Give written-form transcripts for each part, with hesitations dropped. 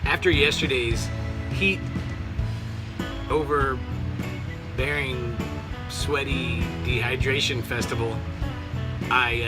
After yesterday's heat, overbearing, sweaty dehydration festival, I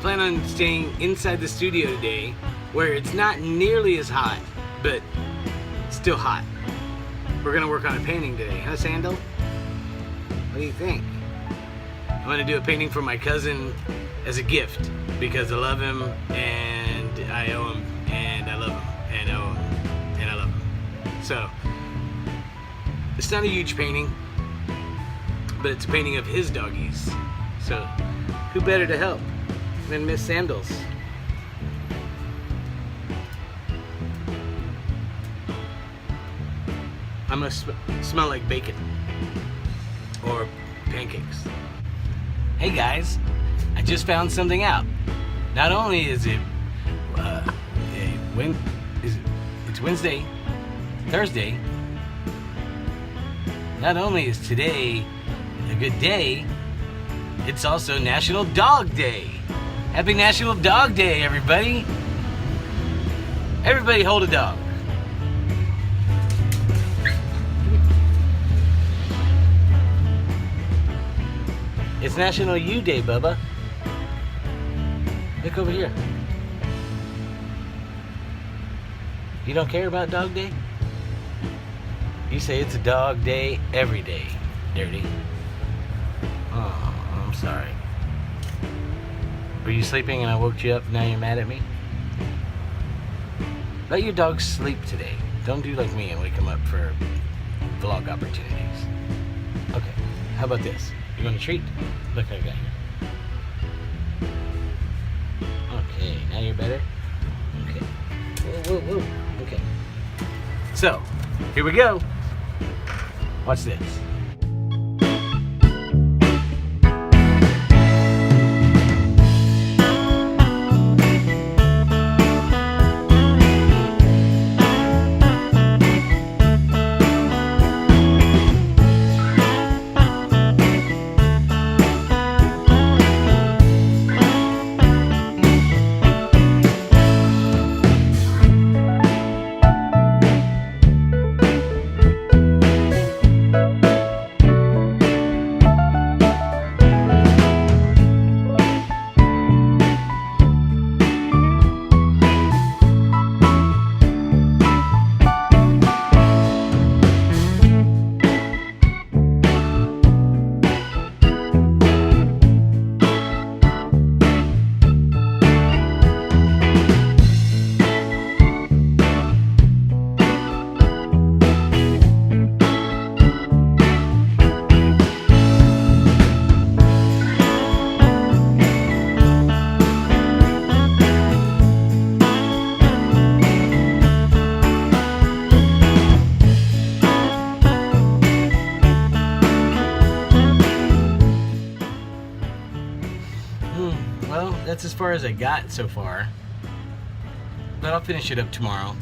plan on staying inside the studio today, where it's not nearly as hot, but still hot. We're gonna work on a painting today, huh, Sandal? What do you think? I'm gonna do a painting for my cousin as a gift because I love him and I owe him and I love him and I owe him and I love him. So it's not a huge painting, but it's a painting of his doggies. So who better to help than Miss Sandals? I must smell like bacon or pancakes. Hey guys, I just found something out. Not only is it it's Wednesday, Thursday. Not only is today a good day, it's also National Dog Day. Happy National Dog Day, everybody. Everybody hold a dog. It's National You Day, Bubba. Look over here. You don't care about Dog Day? You say it's a dog day every day, Dirty. Oh, I'm sorry. Were you sleeping and I woke you up and now you're mad at me? Let your dog sleep today. Don't do like me and wake him up for vlog opportunities. Okay, how about this? You want a treat? Look what I got here. Okay, now you're better? Okay. Whoa, whoa, whoa. Okay. So, here we go. Watch this. that's as far as I got so far. But I'll finish it up tomorrow.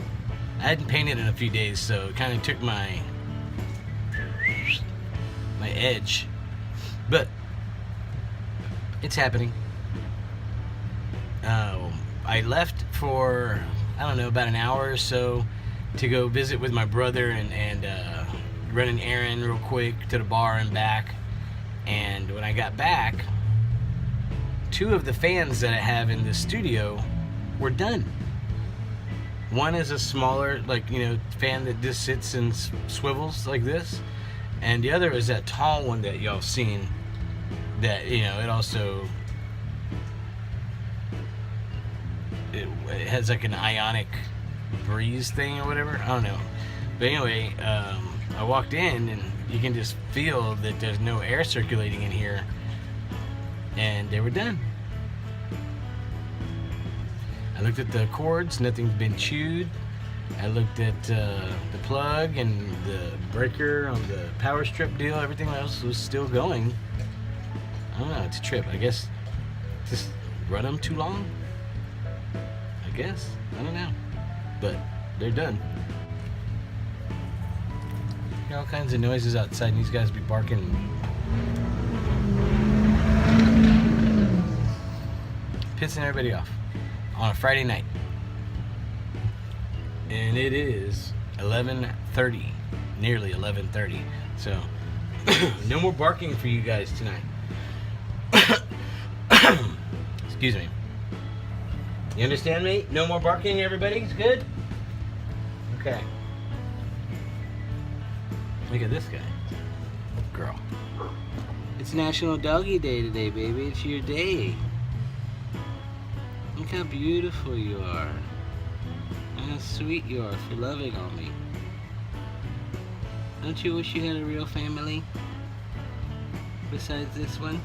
I hadn't painted in a few days, so it kind of took my edge. But it's happening. I left for, I don't know, about an hour or so to go visit with my brother and run an errand real quick to the bar and back. And when I got back, 2 of the fans that I have in the studio were done. One is a smaller, like, you know, fan that just sits and swivels like this. And the other is that tall one that y'all seen that, you know, it also, it has like an ionic breeze thing or whatever. I don't know. But anyway, I walked in and you can just feel that there's no air circulating in here. And they were done. I looked at the cords, nothing's been chewed. I looked at the plug and the breaker on the power strip deal. Everything else was still going. I don't know, it's a trip. I guess just run them too long? I guess. I don't know. But they're done. Hear all kinds of noises outside and these guys be barking. Pissing everybody off on a Friday night. And it is 11:30, nearly 11:30. So no more barking for you guys tonight. Excuse me. You understand me? No more barking, everybody's good? Okay. Look at this guy. Girl. It's National Doggy Day today, baby. It's your day. Look how beautiful you are. And how sweet you are for loving on me. Don't you wish you had a real family? Besides this one?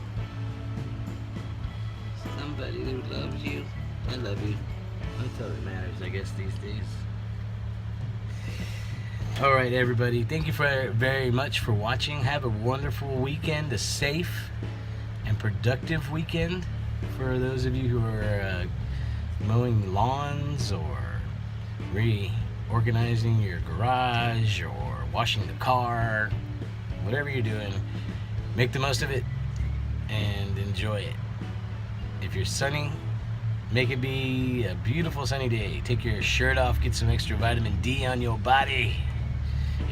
Somebody who loves you. I love you. That's all that matters, I guess, these days. Alright, everybody. Thank you very much for watching. Have a wonderful weekend. A safe and productive weekend for those of you who are mowing lawns or reorganizing your garage or washing the car. Whatever you're doing, make the most of it and enjoy it. If you're sunny, make it be a beautiful sunny day. Take your shirt off, get some extra vitamin D on your body.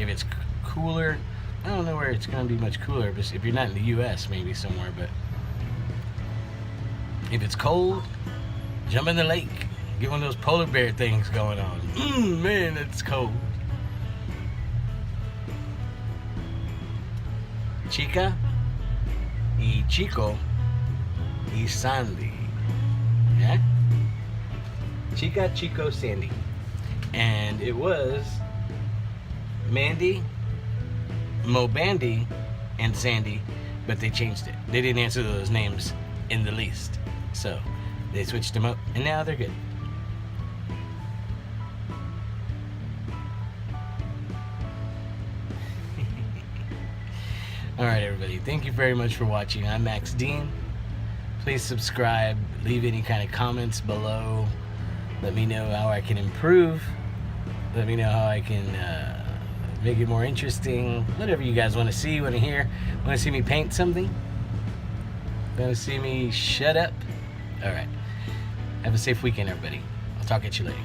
If it's cooler, I don't know where it's going to be much cooler, but if you're not in the U.S., maybe somewhere, but if it's cold, jump in the lake. Get one of those polar bear things going on. Man, it's cold. Chica y chico y Sandy. Yeah? Chica, Chico, Sandy. And it was Mandy, Mobandy, and Sandy, but they changed it. They didn't answer those names in the least. So they switched them up, and now they're good. Alright, everybody. Thank you very much for watching. I'm Max Dean. Please subscribe. Leave any kind of comments below. Let me know how I can improve. Let me know how I can make it more interesting. Whatever you guys want to see, want to hear. Want to see me paint something? Want to see me shut up? Alright. Have a safe weekend, everybody. I'll talk at you later.